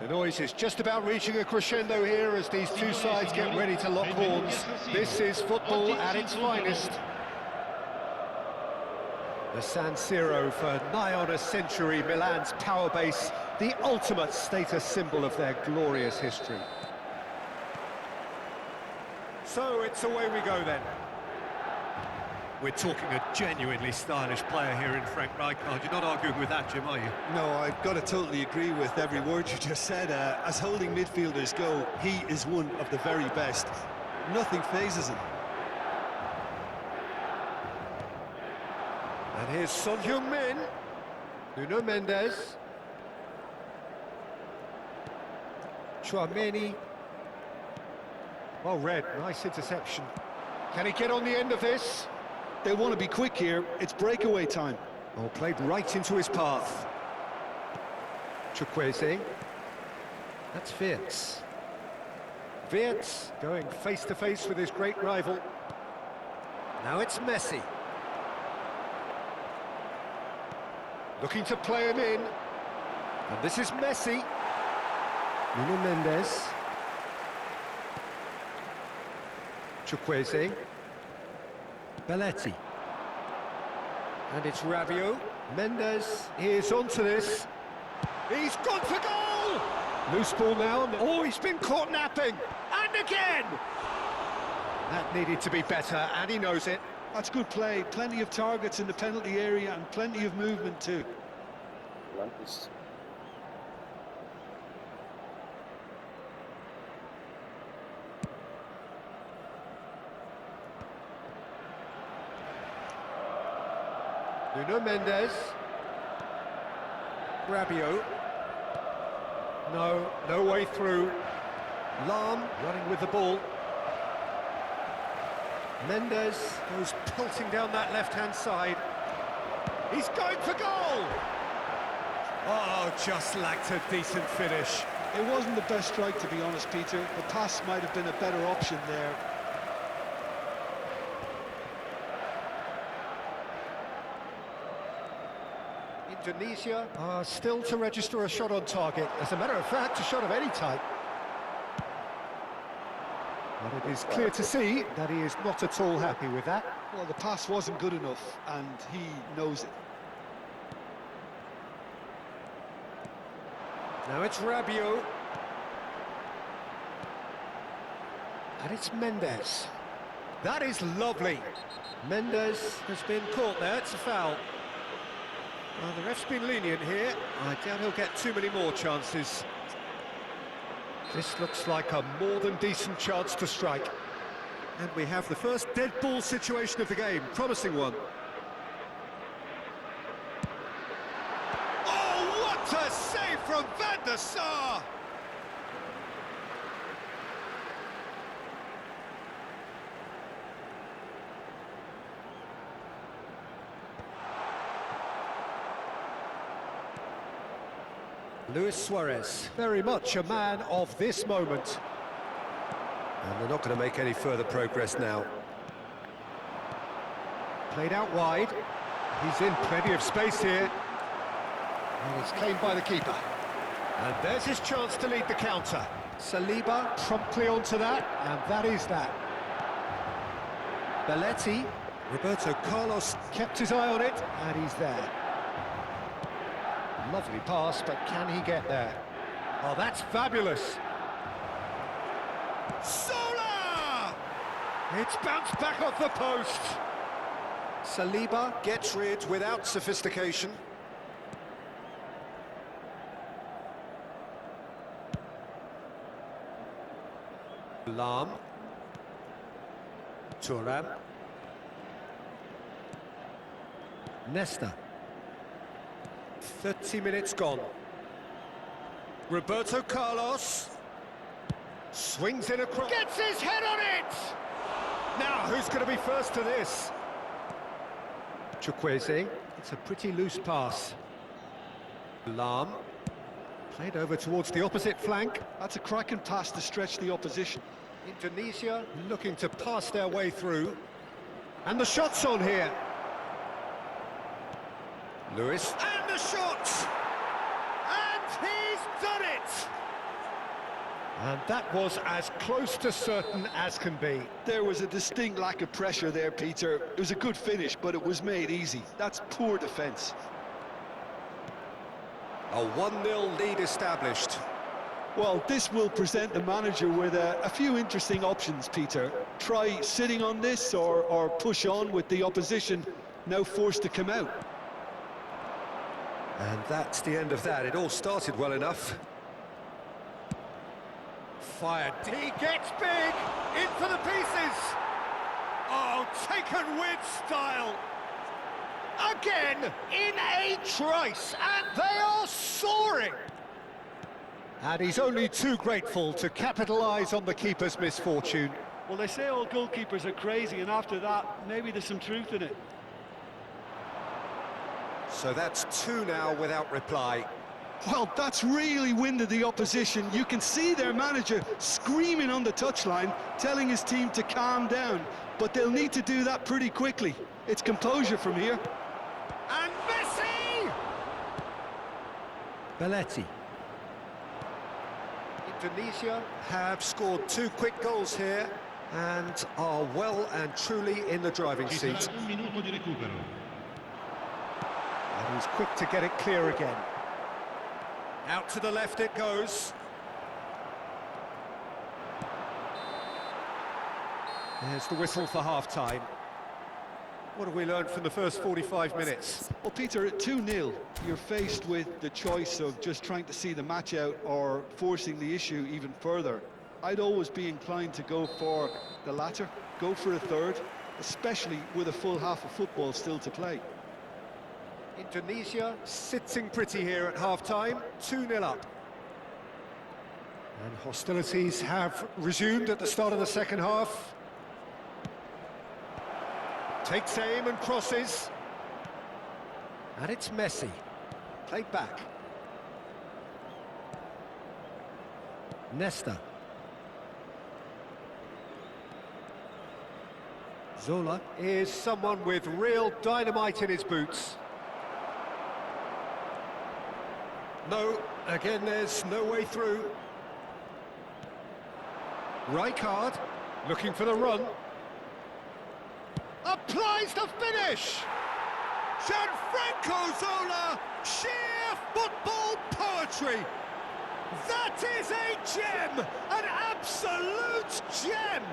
The noise is just about reaching a crescendo here as these two sides get ready to lock horns. This is football at its finest. The San Siro for nigh on a century, Milan's power base, the ultimate status symbol of their glorious history. So it's away we go then. We're talking a genuinely stylish player here in Frank Rijkaard. You're not arguing with that, Jim, are you? No, I've got to totally agree with every word you just said. As holding midfielders go, he is one of the very best. Nothing phases him. And here's Son Heung-min, Nuno Mendes, Chouameni. Well read, nice interception. Can he get on the end of this? They want to be quick here. It's breakaway time. Oh, played right into his path. Chukwueze. That's Wirtz. Wirtz going face-to-face with his great rival. Now it's Messi. Looking to play him in. And this is Messi. Nuno Mendes. Chukwueze. Belletti. And it's Rabiot. Mendes is onto this. He's gone for goal! Loose ball now. Oh, he's been caught napping. And again! That needed to be better, and he knows it. That's good play. Plenty of targets in the penalty area and plenty of movement too. Nuno Mendes. Rabiot. No way through. Lahm running with the ball. Mendes goes pelting down that left-hand side. He's going for goal! Oh, just lacked a decent finish. It wasn't the best strike, to be honest, Peter. The pass might have been a better option there. Indonesia are still to register a shot on target. As a matter of fact, a shot of any type. But it is clear to see that he is not at all happy with that. Well, the pass wasn't good enough, and he knows it. Now it's Rabiot. And it's Mendes. That is lovely. Mendes has been caught there, it's a foul. Well, the ref's been lenient here. I doubt he'll get too many more chances. This looks like a more than decent chance to strike. And we have the first dead ball situation of the game. Promising one. Oh, what a save from Van der Sar! Luis Suarez, very much a man of this moment. And they're not going to make any further progress now. Played out wide. He's in plenty of space here. And it's claimed by the keeper. And there's his chance to lead the counter. Saliba promptly onto that, and that is that. Belletti, Roberto Carlos kept his eye on it, and he's there. Lovely pass, but can he get there? Oh, that's fabulous. Zola! It's bounced back off the post. Saliba gets rid without sophistication. Lahm. Thuram. Nesta. 30 minutes gone. Roberto Carlos swings in across, gets his head on it! Now, who's going to be first to this? Chukwueze, it's a pretty loose pass. Lahm, played over towards the opposite flank. That's a cracking pass to stretch the opposition. Indonesia looking to pass their way through. And the shot's on here. Lewis. And the shot! And he's done it! And that was as close to certain as can be. There was a distinct lack of pressure there, Peter. It was a good finish, but it was made easy. That's poor defence. A 1-0 lead established. Well, this will present the manager with a few interesting options, Peter. Try sitting on this or push on with the opposition now forced to come out. And that's the end of that. It all started well enough. Fired. He gets big! In for the pieces! Oh, taken with style! Again, in a trice, and they are soaring! And he's only too grateful to capitalise on the keeper's misfortune. Well, they say all goalkeepers are crazy, and after that, maybe there's some truth in it. So that's 2 now without reply. Well, that's really winded the opposition. You can see their manager screaming on the touchline, telling his team to calm down. But they'll need to do that pretty quickly. It's composure from here. And Messi! Belletti. Indonesia have scored 2 quick goals here and are well and truly in the driving seat. And he's quick to get it clear again. Out to the left it goes. There's the whistle for half-time. What have we learned from the first 45 minutes? Well, Peter, at 2-0, you're faced with the choice of just trying to see the match out or forcing the issue even further. I'd always be inclined to go for the latter, go for a third, especially with a full half of football still to play. Indonesia sitting pretty here at half-time, 2-0 up. And hostilities have resumed at the start of the second half. Takes aim and crosses. And it's Messi. Played back. Nesta. Zola is someone with real dynamite in his boots. No, again there's no way through. Rijkaard looking for the run. Applies the finish! Gianfranco Zola! Sheer football poetry! That is a gem! An absolute gem!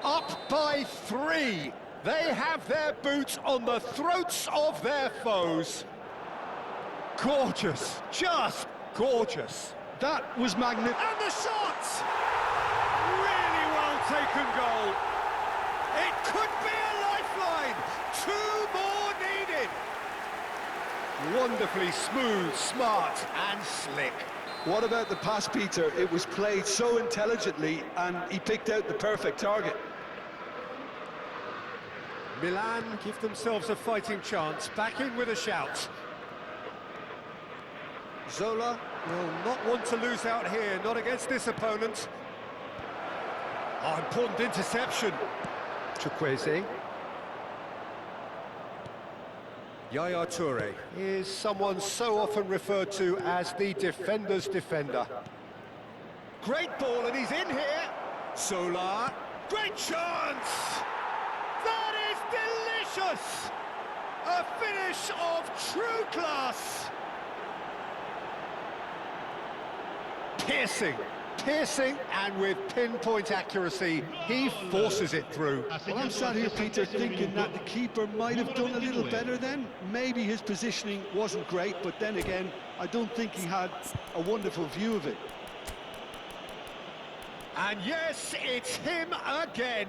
Up by 3. They have their boots on the throats of their foes. Gorgeous, just gorgeous. That was magnificent. And the shot! Really well taken goal. It could be a lifeline. 2 more needed. Wonderfully smooth, smart and slick. What about the pass, Peter? It was played so intelligently and he picked out the perfect target. Milan give themselves a fighting chance. Back in with a shout. Zola will not want to lose out here, not against this opponent. Oh, important interception. Chukwueze. Yaya Toure is someone so often referred to as the defender's defender. Great ball, and he's in here. Zola, great chance! That is delicious! A finish of true class! Piercing, and with pinpoint accuracy, he forces it through. Well, I'm sat here, Peter, thinking that the keeper might have done a little better then. Maybe his positioning wasn't great, but then again, I don't think he had a wonderful view of it. And yes, it's him again.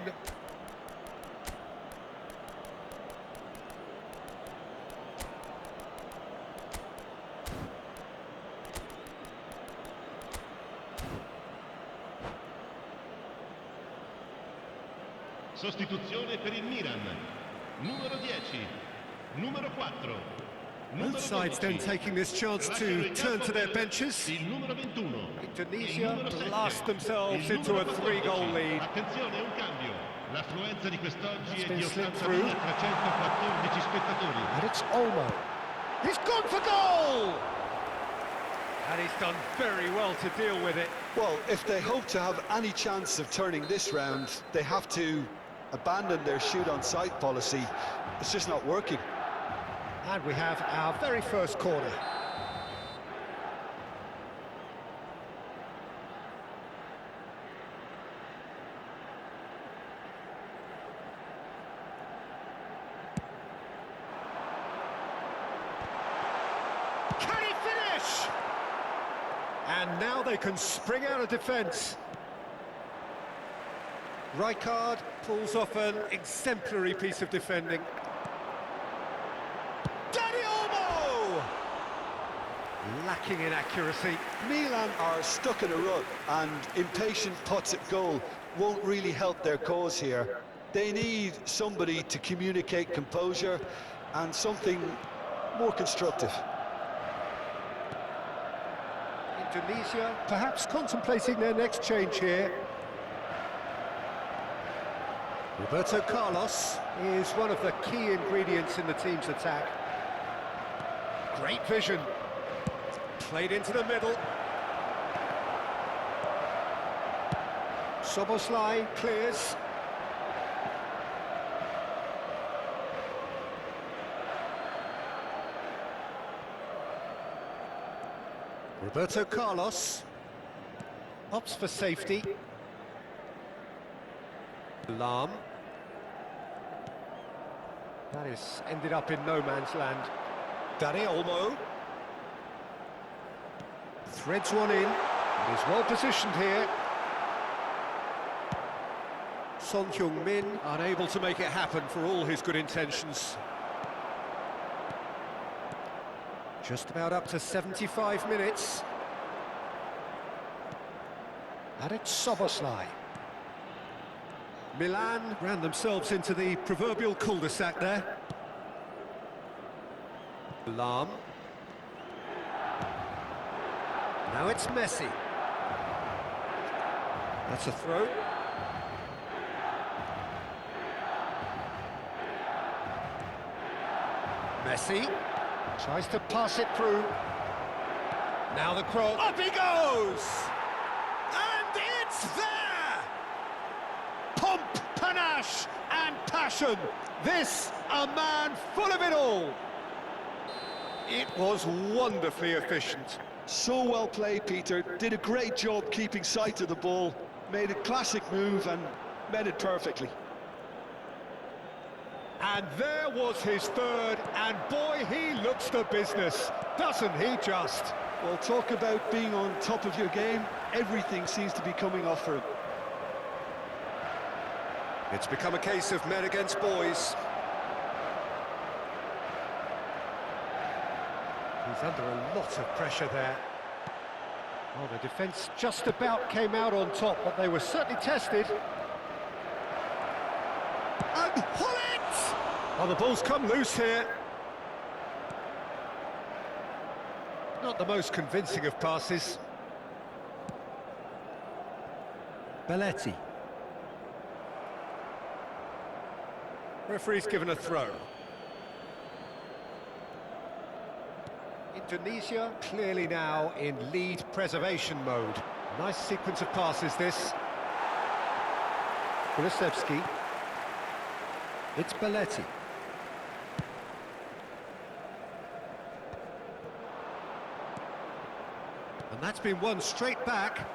Sostituzione per il Milan. Numero 10, numero 4. Both sides then taking this chance to turn to their benches. Il numero 21. Indonesia blast themselves into a 3-goal lead. Attenzione, un cambio. L'affluenza di quest'oggi è di slipped 80.314 spettatori. And it's Olmo. He's gone for goal! And he's done very well to deal with it. Well, if they hope to have any chance of turning this round, they have to abandon their shoot-on-sight policy. It's just not working. And we have our very first corner. Can he finish? And now they can spring out of defence. Rijkaard pulls off an exemplary piece of defending. Dani Olmo! Lacking in accuracy. Milan are stuck in a rut, and impatient putts at goal won't really help their cause here. They need somebody to communicate composure and something more constructive. Indonesia perhaps contemplating their next change here. Roberto Carlos is one of the key ingredients in the team's attack. Great vision. Played into the middle. Soboslai clears. Roberto Carlos opts for safety. Lam. That is ended up in no man's land. Dani Olmo threads one in. He's well positioned here. Son Heung-min unable to make it happen for all his good intentions. Just about up to 75 minutes. And it's Soboslai. Milan ran themselves into the proverbial cul-de-sac there. Lam. Now it's Messi. That's a throw. Messi tries to pass it through. Now the cross. Up he goes! And it's there! Pomp, panache and passion. This, a man full of it all. It was wonderfully efficient. So well played, Peter. Did a great job keeping sight of the ball. Made a classic move and met it perfectly. And there was his third, and boy, he looks the business, doesn't he just? Well, talk about being on top of your game. Everything seems to be coming off for him. It's become a case of men against boys. He's under a lot of pressure there. Well, the defence just about came out on top, but they were certainly tested. And Hullet! Oh, the ball's come loose here. Not the most convincing of passes. Belletti. Referee's given a throw. Indonesia clearly now in lead preservation mode. Nice sequence of passes this. Kulusevski. It's Belletti. And that's been won straight back.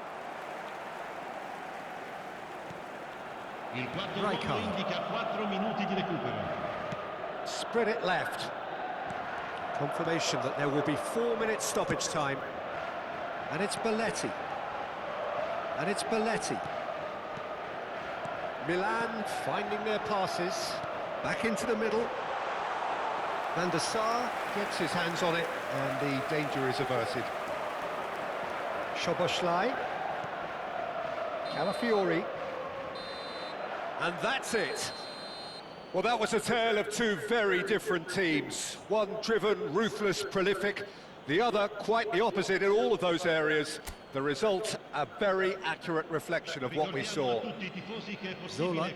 Il quarto Rijkaard. tempo indica 4 minuti di recupero. Spread it left. Confirmation that there will be 4 minutes stoppage time. And it's Belletti. And it's Belletti. Milan finding their passes. Back into the middle. Van der Sar gets his hands on it, and the danger is averted. Soboslai. Calafiori. And that's it. Well, that was a tale of two very different teams. One driven, ruthless, prolific. The other quite the opposite in all of those areas. The result, a very accurate reflection of what we saw. Ricordiamo a tutti i tifosi che è possibile Zola